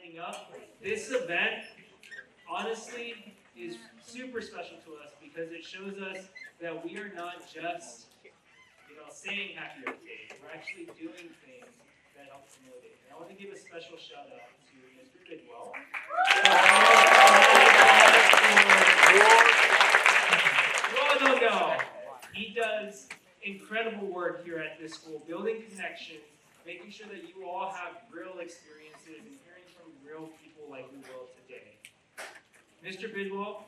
coming up. This event, honestly, is super special to us because it shows us that we are not just, saying Happy Earth Day. We're actually doing things that help promote it. And I want to give a special shout out to Mr. Bidwell. No. He does incredible work here at this school, building connections, making sure that you all have real experiences and hearing from real people like we will today. Mr. Bidwell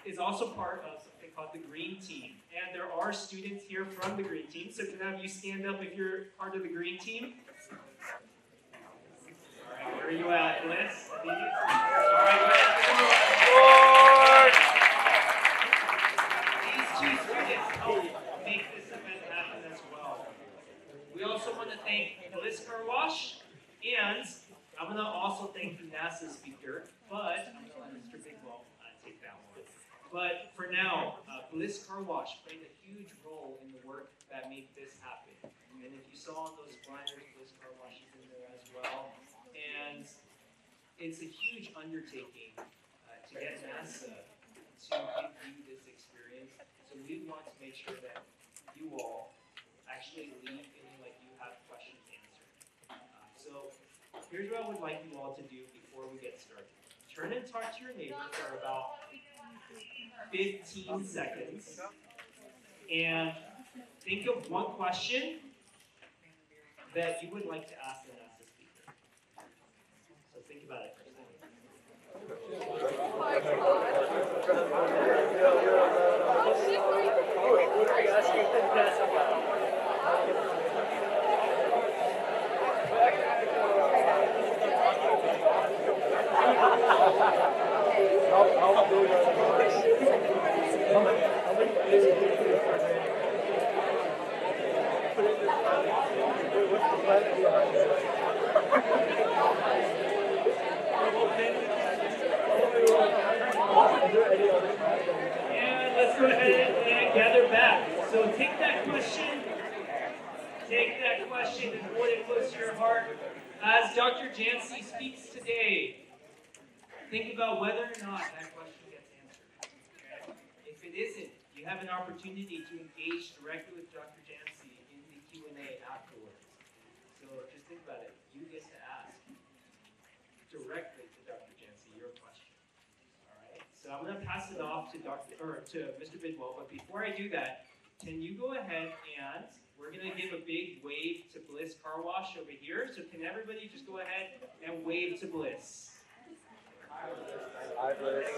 is also part of something called the Green Team. And there are students here from the Green Team, so can I have you stand up if you're part of the Green Team? All right, where are you at, Bliss? All right, Bliss. These two students help make this event happen as well. We also want to thank Bliss Car Wash, and I'm going to also thank the NASA speaker, but I'm going to let Mr. Bidwell take that one. But for now, Bliss Car Wash played a huge role in the work that made this happen. And if you saw on those flyers, Bliss Car Wash is in there as well. And it's a huge undertaking to get NASA to give you this experience. So we want to make sure that you all actually leave feeling like you have questions answered. So here's what I would like you all to do before we get started. Turn and talk to your neighbor for about 15 seconds. And think of one question that you would like to ask the NASA speaker. So think about it for a second. And let's go ahead and gather back. So take that question and hold it close to your heart. As Dr. Jancy speaks today, think about whether or not that question gets answered. Okay? If it isn't, you have an opportunity to engage directly with Dr. Jancy in the Q&A afterwards. So just think about it. You get to ask directly to Dr. Jancy your question. All right. So I'm going to pass it off to Mr. Bidwell. But before I do that, can you go ahead and we're going to give a big wave to Bliss Car Wash over here. So can everybody just go ahead and wave to Bliss? Hi, Bliss.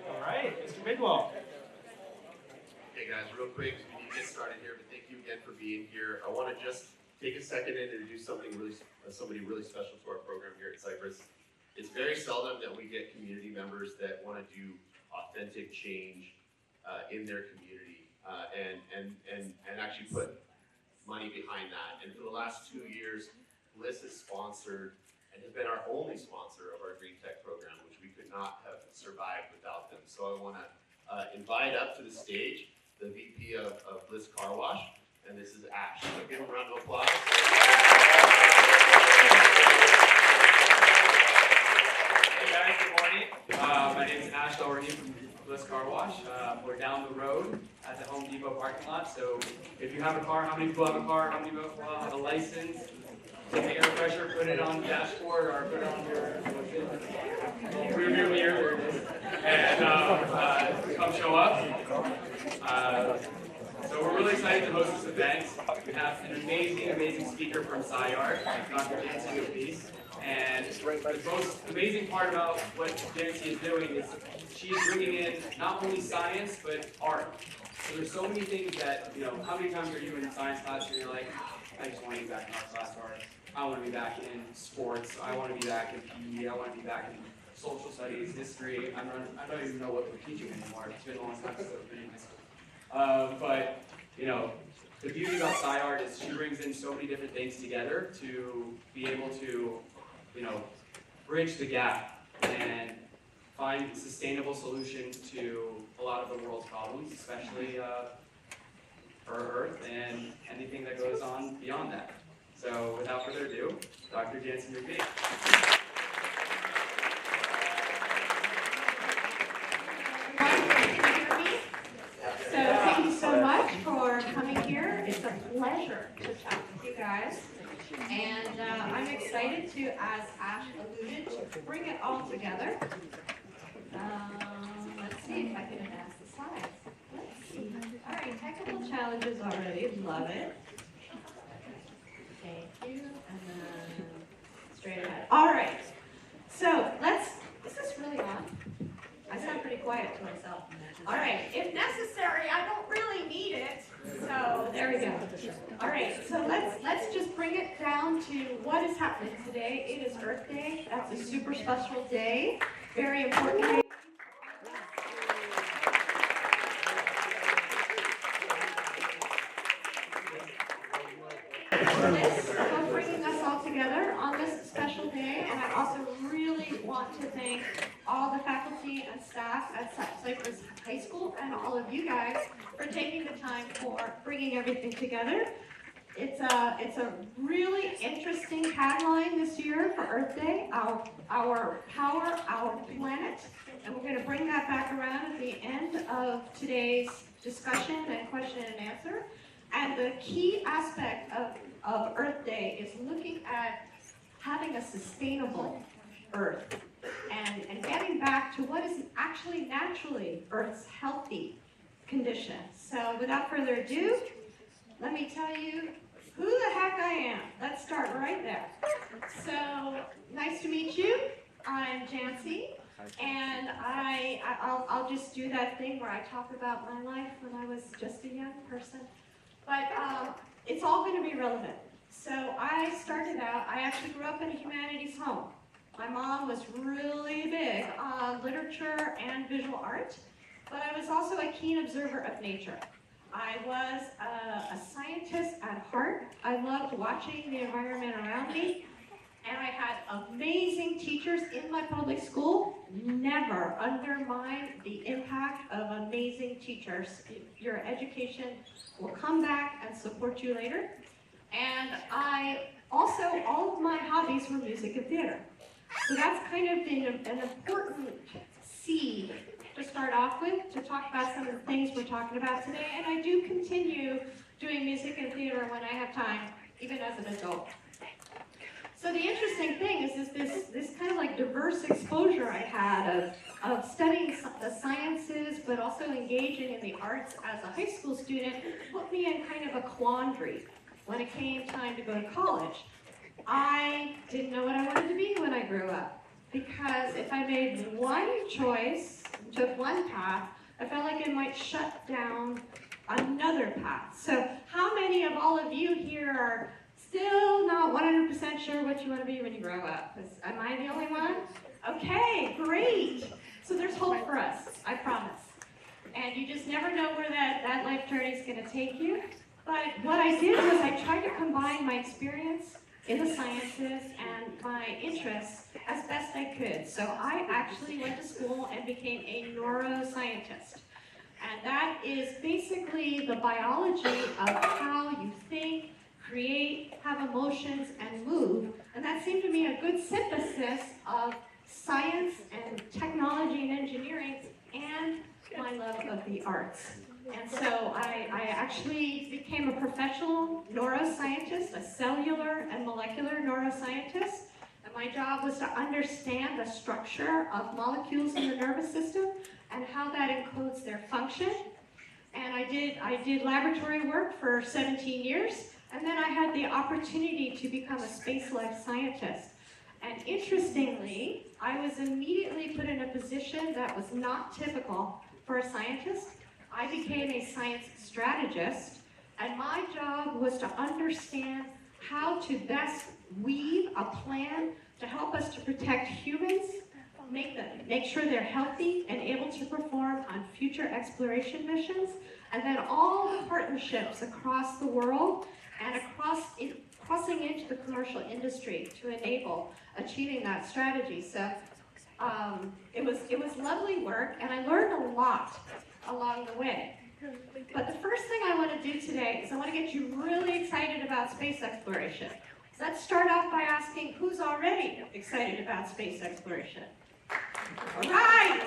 All right, Mr. Bidwell. Hey guys, real quick, we need to get started here, but thank you again for being here. I want to just take a second and introduce somebody really special to our program here at Cypress. It's very seldom that we get community members that want to do authentic change in their community and actually put money behind that. And for the last 2 years, Bliss has sponsored and has been our only sponsor of our Green Tech program, which we could not have survived without them. So I want to invite up to the stage the VP of Bliss Car Wash, and this is Ash. So give him a round of applause. Hey guys, good morning. My name is Ash Doherty from Bliss Car Wash. We're down the road at the Home Depot parking lot. So if you have a car, how many people have a car? How many people have a license? Take the air pressure, put it on the dashboard, or put it on your rearview mirror. There it is. And come show up. So we're really excited to host this event. We have an amazing speaker from SciArt, Dr. Jancy McPhee. And the most amazing part about what Jancy is doing is she's bringing in not only science, but art. So there's so many things that, how many times are you in science class and you're like, I just want to be back in art class, or I want to be back in sports, I want to be back in PE, I want to be back in social studies, history. I don't even know what we're teaching anymore. It's been a long time since I've been in high school. But, the beauty about SciArt is she brings in so many different things together to be able to, bridge the gap and find sustainable solutions to a lot of the world's problems, especially for Earth and anything that goes on beyond that. So without further ado, Dr. Jancy McPhee. So thank you so much for coming here. It's a pleasure to chat with you guys. And I'm excited to, as Ash alluded, to bring it all together. Let's see if I can advance the slides. Let's see. All right, technical challenges already. Love it. Thank you. And then straight ahead. All right. So is this really on? I sound pretty quiet to myself. All right, if necessary, I don't really need it. So there we go. All right, so let's just bring it down to what is happening today. It is Earth Day. That's a super special day, very important day. For bringing us all together on this special day, and I also really want to thank all the faculty and staff at Cypress High School and all of you guys for taking the time for bringing everything together. It's a really interesting tagline this year for Earth Day, our power, our planet, and we're going to bring that back around at the end of today's discussion and question and answer. And the key aspect of Earth Day is looking at having a sustainable Earth and getting back to what is actually naturally Earth's healthy condition. So without further ado, let me tell you who the heck I am. Let's start right there. So nice to meet you. I'm Jancy, and I'll just do that thing where I talk about my life when I was just a young person. But it's all going to be relevant. So I started out, I actually grew up in a humanities home. My mom was really big on literature and visual art, but I was also a keen observer of nature. I was a scientist at heart. I loved watching the environment around me, and I had amazing teachers in my public school. Never undermine the impact of amazing teachers. Your education will come back and support you later. And all of my hobbies were music and theater. So that's kind of been an important seed to start off with, to talk about some of the things we're talking about today. And I do continue doing music and theater when I have time, even as an adult. So the interesting thing is this kind of like diverse exposure I had of studying the sciences, but also engaging in the arts as a high school student put me in kind of a quandary when it came time to go to college. I didn't know what I wanted to be when I grew up, because if I made one choice, took one path, I felt like it might shut down another path. So how many of all of you here are still not 100% sure what you want to be when you grow up? Am I the only one? Okay, great. So there's hope for us, I promise. And you just never know where that life journey is going to take you. But what I did was I tried to combine my experience in the sciences and my interests as best I could. So I actually went to school and became a neuroscientist. And that is basically the biology of how you think, create, have emotions, and move. And that seemed to me a good synthesis of science and technology and engineering and my love of the arts. And so I actually became a professional neuroscientist, a cellular and molecular neuroscientist. And my job was to understand the structure of molecules in the nervous system and how that encodes their function. And I did laboratory work for 17 years. And then I had the opportunity to become a space life scientist. And interestingly, I was immediately put in a position that was not typical for a scientist. I became a science strategist, and my job was to understand how to best weave a plan to help us to protect humans, make sure they're healthy and able to perform on future exploration missions, and then all the partnerships across the world and crossing into the commercial industry to enable achieving that strategy. So it was lovely work, and I learned a lot along the way. But the first thing I want to do today is I want to get you really excited about space exploration. Let's start off by asking who's already excited about space exploration. All right,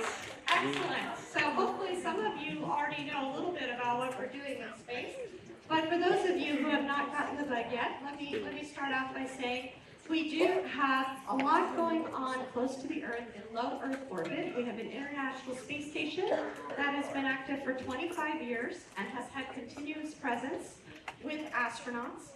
excellent. So hopefully some of you already know a little bit about what we're doing in space. But for those of you who have not gotten the bug yet, let me start off by saying we do have a lot going on close to the Earth in low Earth orbit. We have an International Space Station that has been active for 25 years and has had continuous presence with astronauts.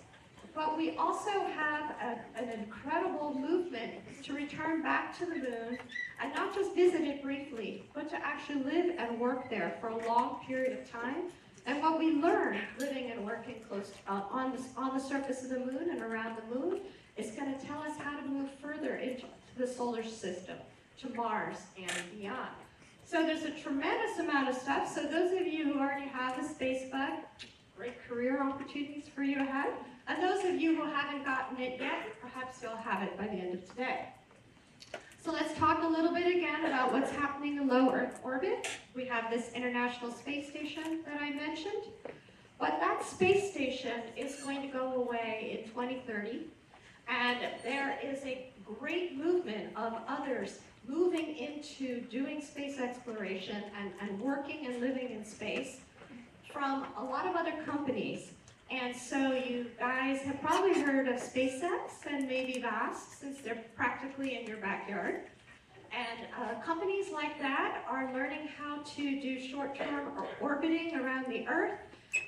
But we also have an incredible movement to return back to the moon and not just visit it briefly, but to actually live and work there for a long period of time. And what we learn living and working close on the surface of the moon and around the moon is going to tell us how to move further into the solar system, to Mars and beyond. So there's a tremendous amount of stuff. So those of you who already have a space bug, great career opportunities for you ahead. And those of you who haven't gotten it yet, perhaps you'll have it by the end of today. So let's talk a little bit again about what's happening in low Earth orbit. We have this International Space Station that I mentioned. But that space station is going to go away in 2030. And there is a great movement of others moving into doing space exploration and working and living in space from a lot of other companies. And so you guys have probably heard of SpaceX and maybe VAST, since they're practically in your backyard. And companies like that are learning how to do short-term orbiting around the Earth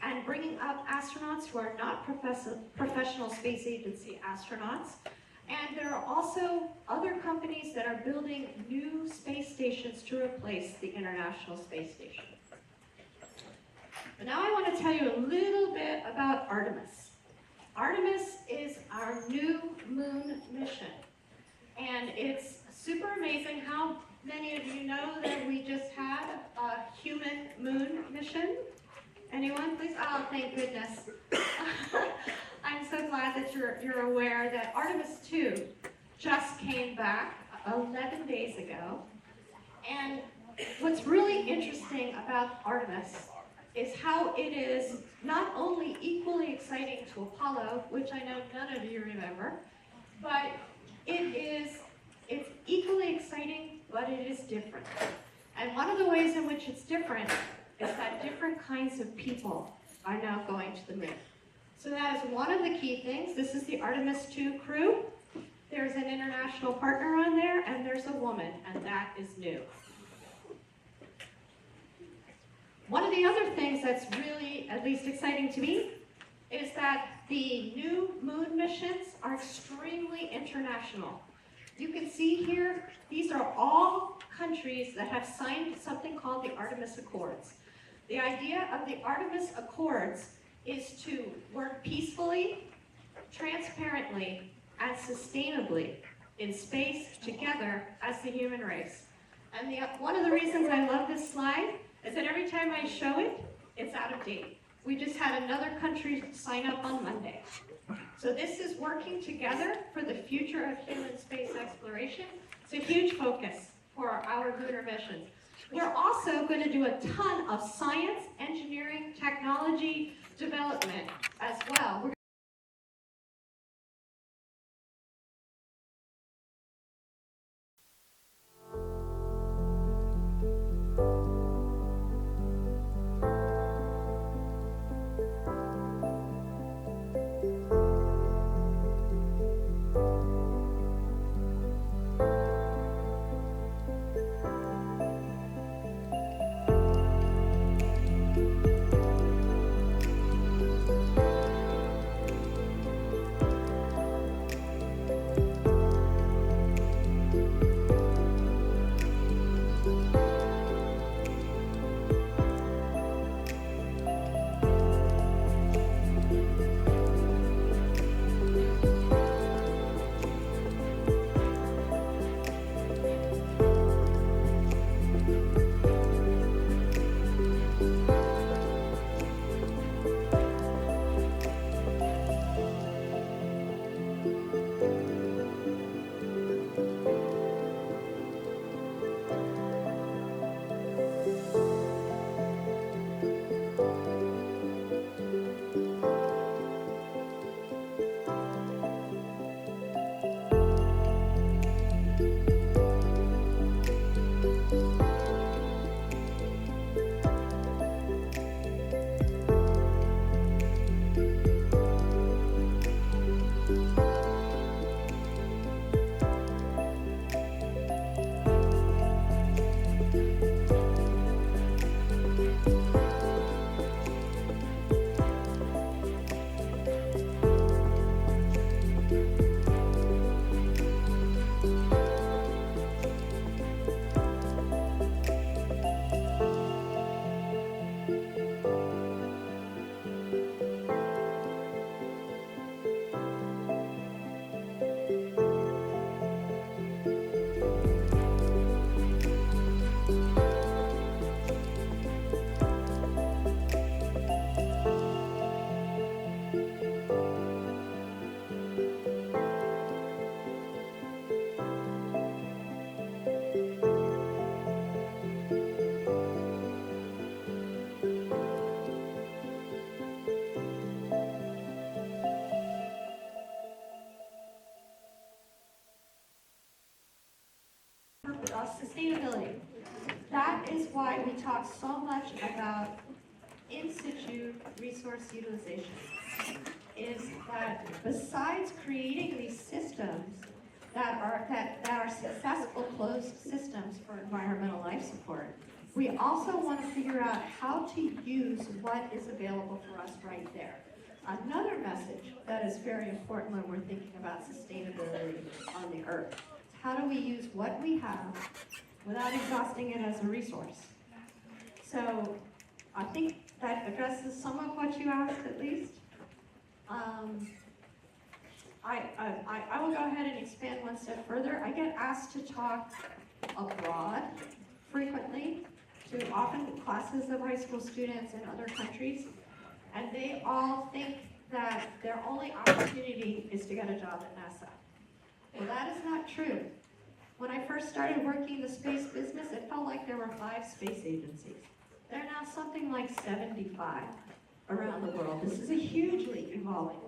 and bringing up astronauts who are not professional space agency astronauts. And there are also other companies that are building new space stations to replace the International Space Station. But now I want to tell you a little bit about Artemis. Artemis is our new moon mission. And it's super amazing. How many of you know that we just had a human moon mission? Anyone, please? Oh, thank goodness. I'm so glad that you're aware that Artemis 2 just came back 11 days ago. And what's really interesting about Artemis is how it is not only equally exciting to Apollo, which I know none of you remember, but it's equally exciting, but it is different. And one of the ways in which it's different is that different kinds of people are now going to the moon. So that is one of the key things. This is the Artemis 2 crew. There's an international partner on there, and there's a woman, and that is new. One of the other things that's really, at least exciting to me, is that the new moon missions are extremely international. You can see here, these are all countries that have signed something called the Artemis Accords. The idea of the Artemis Accords is to work peacefully, transparently, and sustainably in space together as the human race. And one of the reasons I love this slide is that every time I show it, it's out of date. We just had another country sign up on Monday. So this is working together for the future of human space exploration. It's a huge focus for our lunar missions. We're also going to do a ton of science, engineering, technology development as well. talk so much about in situ resource utilization is that besides creating these systems that are successful closed systems for environmental life support, we also want to figure out how to use what is available for us right there. Another message that is very important when we're thinking about sustainability on the earth. How do we use what we have without exhausting it as a resource? So I think that addresses some of what you asked at least. I will go ahead and expand one step further. I get asked to talk abroad frequently to often classes of high school students in other countries, and they all think that their only opportunity is to get a job at NASA. Well, that is not true. When I first started working in the space business, it felt like there were 5 space agencies. There are now something like 75 around the world. This is a hugely evolving,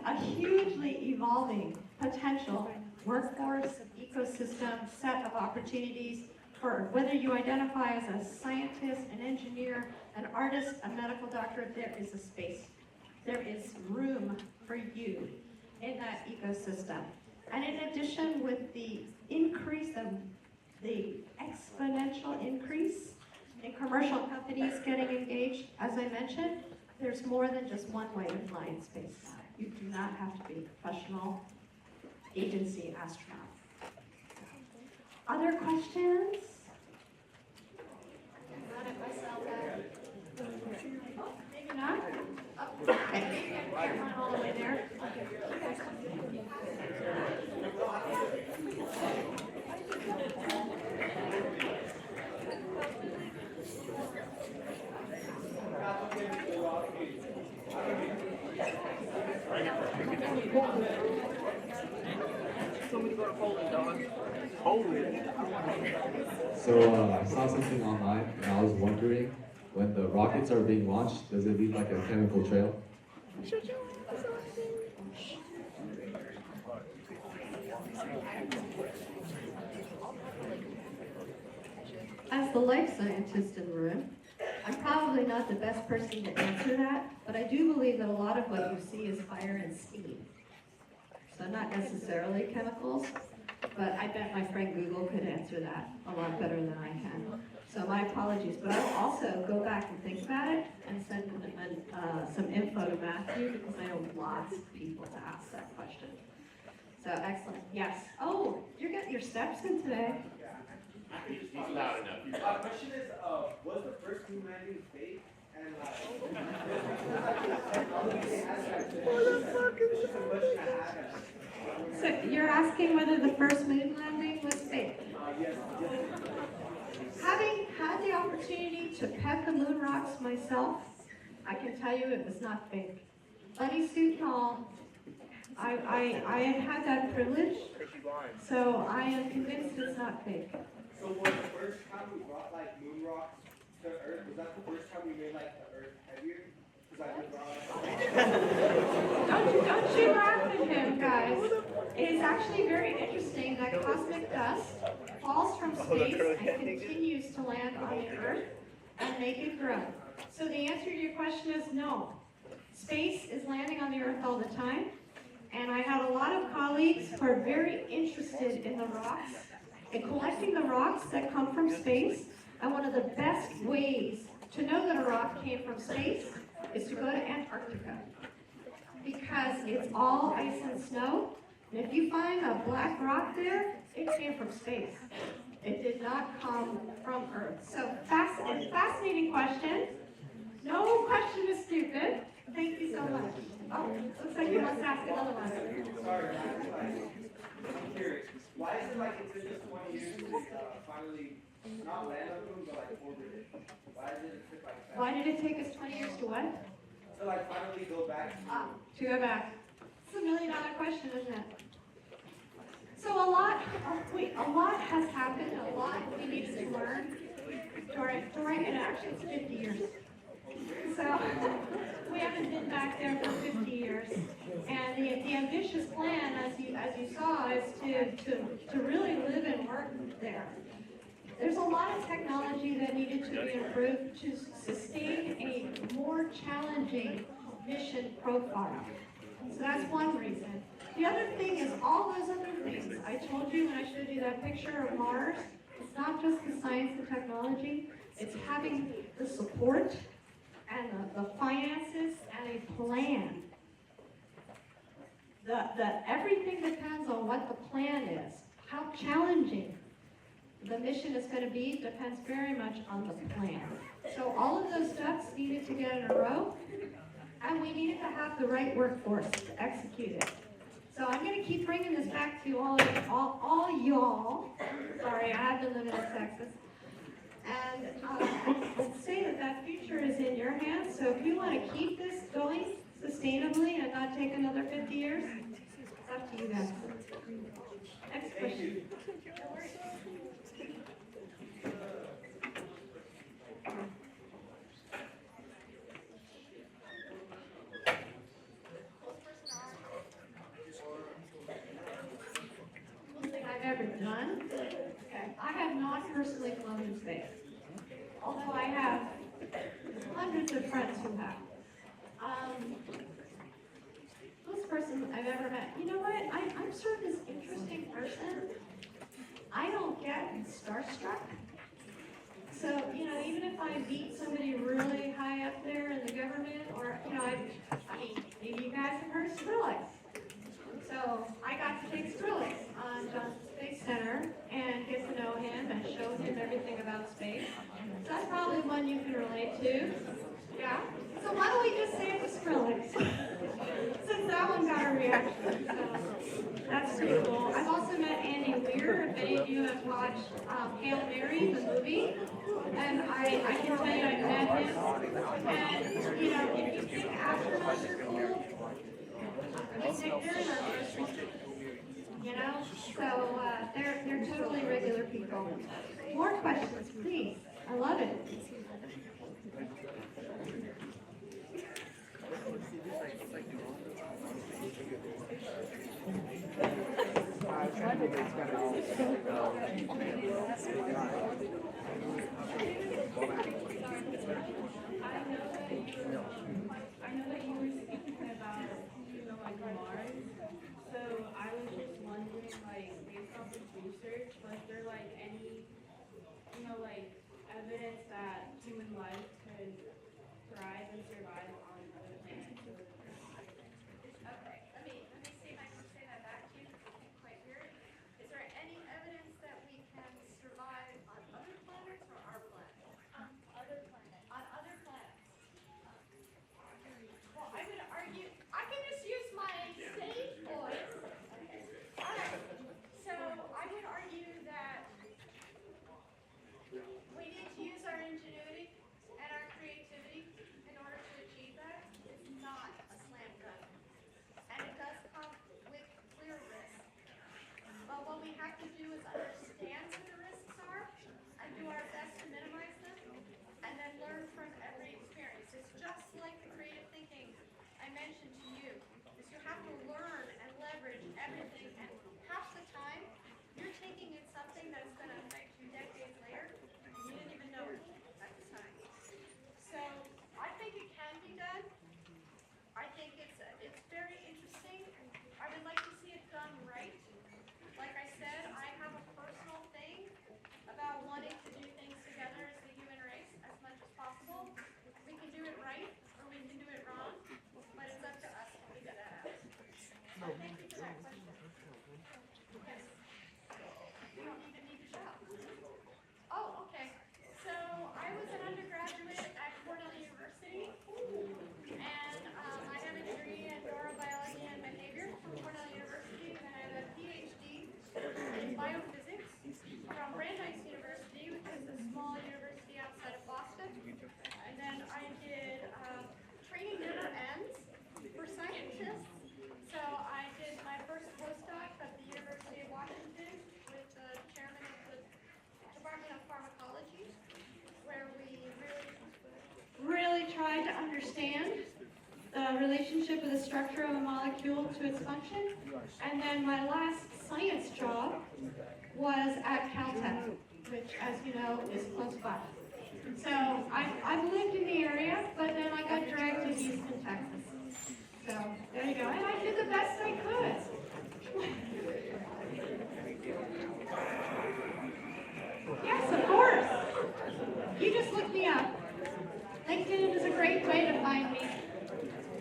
a hugely evolving potential workforce, ecosystem, set of opportunities for whether you identify as a scientist, an engineer, an artist, a medical doctor, there is a space. There is room for you in that ecosystem. And in addition, with the increase of the exponential increase in commercial companies getting engaged, as I mentioned, there's more than just one way to fly in space. You do not have to be a professional agency astronaut. Other questions? Run it myself out. Oh, maybe not? Oh, okay, maybe I can't run all the way there. So I saw something online, and I was wondering, when the rockets are being launched, does it leave like a chemical trail? As the life scientist in the room, I'm probably not the best person to answer that, but I do believe that a lot of what you see is fire and steam. So not necessarily chemicals, but I bet my friend Google could answer that a lot better than I can. So my apologies, but I will also go back and think about it and send some info to Matthew, because I know lots of people to ask that question. So excellent, yes. Oh, you're getting your steps in today. He's loud enough. My question is, was the first moon landing fake? And So you're asking whether the first moon landing was fake? yes. Having had the opportunity to pet the moon rocks myself, I can tell you it was not fake. Bunny suit and all, I have had that privilege, so I am convinced it's not fake. So was the first time we brought like moon rocks to Earth, was that the first time we made like the Earth heavier? Don't you laugh at him, guys. It is actually very interesting that cosmic dust falls from space and continues to land on the Earth and make it grow. So the answer to your question is no. Space is landing on the Earth all the time, and I have a lot of colleagues who are very interested in the rocks, in collecting the rocks that come from space, and one of the best ways to know that a rock came from space is to go to Antarctica, because it's all ice and snow, and if you find a black rock there, it came from space. It did not come from Earth. So fascinating question. No question is stupid. Thank you so much. Oh, looks like you must ask another one. Sorry, I'm curious. Why is it like it took us 20 years to finally not land on the moon, but like orbit it? Why did it take like that? Why did it take us 20 years to what? To like finally go back To go back. It's $1 million question, isn't it? So a lot has happened, a lot we need to learn during it actually it's 50 years. So we haven't been back there for 50 years. And the ambitious plan, as you saw, is to really live and work start there. There's a lot of technology that needed to be improved to sustain a more challenging mission profile. So that's one reason. The other thing is all those other things. I told you when I showed you that picture of Mars, it's not just the science and technology, it's having the support and the finances and a plan. Everything depends on what the plan is. How challenging the mission is going to be depends very much on the plan. So all of those ducks needed to get in a row, and we needed to have the right workforce to execute it. So I'm going to keep bringing this back to all y'all. Sorry, I have been living in Texas. And say that future is in your hands. So if you want to keep this going sustainably and not take another 50 years, it's up to you guys. Next question. I've ever done. Okay. I have not personally flown in space, although I have hundreds of friends who have. Most person I've ever met, you know what? I'm sort of this interesting person. I don't get starstruck. So, even if I meet somebody really high up there in the government, or, I mean, maybe you guys have heard of Skrillex. So I got to take Skrillex on Johnson Space Center and get to know him and show him everything about space. So that's probably one you can relate to. Yeah? So why don't we just say it was Skrillex? Since that one got a reaction. So that's pretty cool. I've also met Andy Weir, if any of you have watched Hail Mary, the movie. And I can tell you I met him. And, if you think astronauts are cool, they're in our grocery store, so they're totally regular people. More questions, please. I love it. I know that you were speaking about, Mars. So I was just wondering, based off this research, was there any, evidence that human life could thrive and survive on other planets? Okay, let me see if I can say that back to you. I can't quite hear it. Is there any evidence that we can survive on other planets or our planet? On other planets. On other planets. Well, I would argue, I can just use my stage voice. All right. So I would argue that we need to use our ingenuity and our creativity in order to achieve that. It's not a slam dunk. And it does come with clear risks. But what we have to do is understand what the risks are and do our best to minimize them and then learn from every experience. It's just like the creative thinking I mentioned to you. Is you have to learn and leverage everything, and half the time you're taking in something that's going to affect you decades later and you didn't even know it at the time. So I think it can be done. I think it's very interesting. I would like to see it done right. Like I said, I have a personal thing about wanting to do things together as the human race as much as possible. We can do it right or we can do it wrong, but it's up to us to figure that out. So thank you for that question. Yes. You don't even need to shout. Oh, okay. So I was an undergraduate at Cornell University, and I have a degree in neurobiology and behavior from Cornell University, and I have a PhD in biophysics from Brandeis University, which is a small university outside of Boston. And then I did training never ends for scientists. So I did my first postdoc at the University of Washington with the chairman of the Department of Pharmacology, where we really tried to understand the relationship of the structure of a molecule to its function. And then my last science job was at Caltech, which, as you know, is close by. So I've lived in the area, but then I got dragged to Houston, Texas. So there you go, and I did the best I could. Yes, of course. You just look me up. LinkedIn is a great way to find me.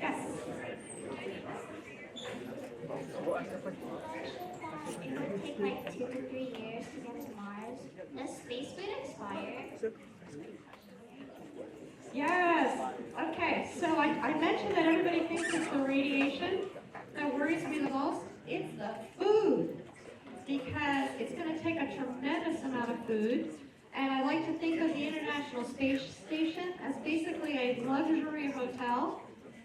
Yes. It would take like 2 to 3 years to get to Mars. Does space food expire? Yes. Okay, so I mentioned that everybody thinks it's the radiation that worries me the most. It's the food, because it's going to take a tremendous amount of food. And I like to think of the International Space Station as basically a luxury hotel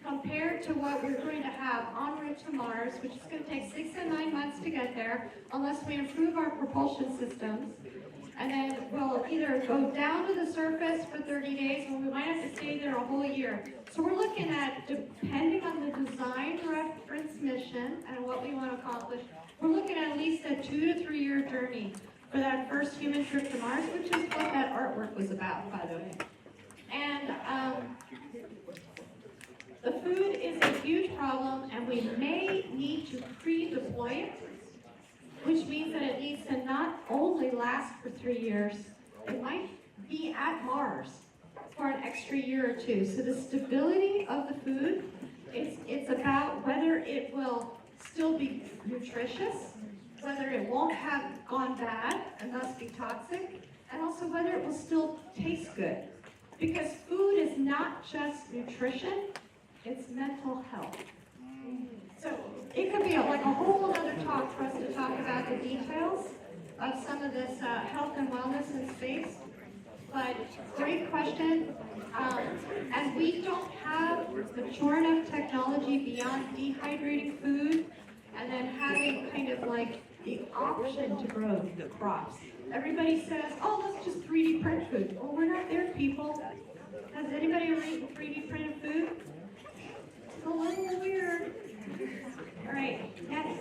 compared to what we're going to have en route to Mars, which is going to take 6 and 9 months to get there, unless we improve our propulsion systems. And then we'll either go down to the surface for 30 days, or we might have to stay there a whole year. So we're looking at, depending on the design reference mission and what we want to accomplish, we're looking at least a 2 to 3 year journey for that first human trip to Mars, which is what that artwork was about, by the way. And the food is a huge problem, and we may need to pre-deploy it, which means that it needs to not only last for 3 years, it might be at Mars for an extra year or two. So the stability of the food, it's about whether it will still be nutritious, whether it won't have gone bad and thus be toxic, and also whether it will still taste good. Because food is not just nutrition, it's mental health. So it could be like a whole other talk for us to talk about the details of some of this health and wellness in space. But great question. And we don't have mature enough technology beyond dehydrating food and then having kind of like the option to grow crops. Everybody says, oh, let's just 3D print food. Well, we're not there, people. Has anybody ever eaten 3D printed food? It's a little weird. All right, next.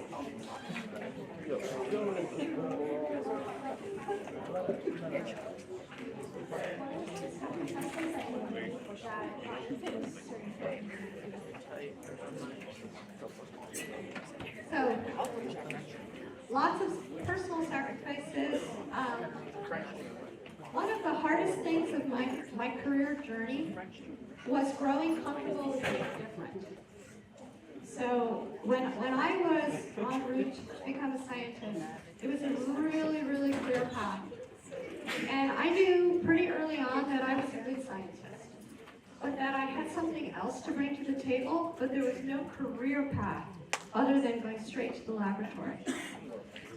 So, lots of personal sacrifices. One of the hardest things of my career journey was growing comfortable with being different. So when I was en route to become a scientist, it was a really, really clear path. And I knew pretty early on that I was a good scientist, but that I had something else to bring to the table, but there was no career path other than going straight to the laboratory.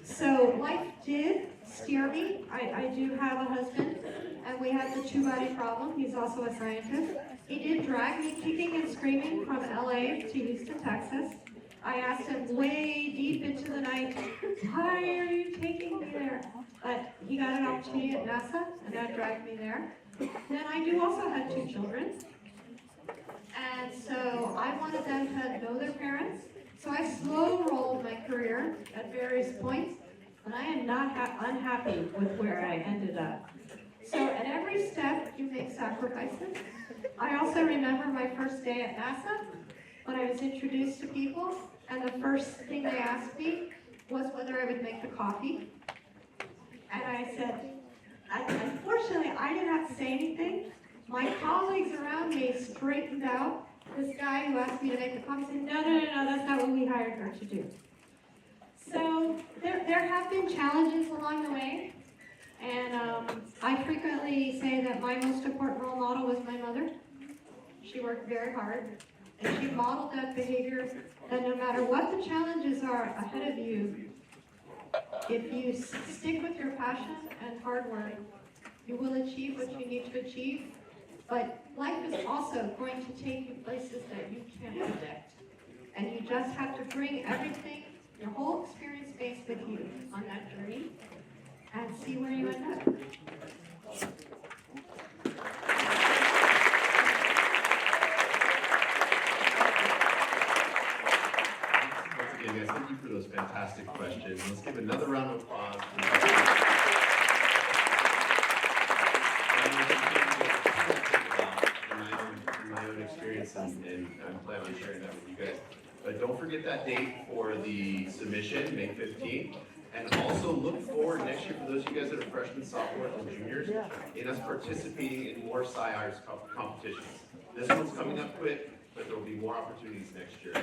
So life did steer me. I do have a husband, and we have the two-body problem. He's also a scientist. He did drag me kicking and screaming from LA to Houston, Texas. I asked him way deep into the night, why are you taking me there? But he got an opportunity at NASA, and that dragged me there. Then I do also have 2 children. And so I wanted them to know their parents. So I slow rolled my career at various points, but I am not unhappy with where I ended up. So at every step, you make sacrifices. I also remember my first day at NASA when I was introduced to people, and the first thing they asked me was whether I would make the coffee. And I said, unfortunately, I didn't have to say anything. My colleagues around me straightened out. This guy who asked me to make the coffee said, no, that's not what we hired her to do. So there have been challenges along the way. And I frequently say that my most important role model was my mother. She worked very hard, and she modeled that behavior that no matter what the challenges are ahead of you, if you stick with your passion and hard work, you will achieve what you need to achieve. But life is also going to take you places that you can't predict. And you just have to bring everything, your whole experience base with you on that journey and see where you end up. Once again, guys. Thank you for those fantastic questions. Let's give another round of applause. In my own experience, and I plan on sharing that with you guys. But don't forget that date for the submission, May 15th. And also look forward next year for those of you guys that are freshmen, sophomores, and juniors, in us participating in more SciArts competitions. This one's coming up quick, but there will be more opportunities next year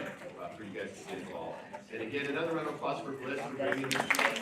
for you guys to get involved. And again, another round of applause for Bliss for bringing this to us.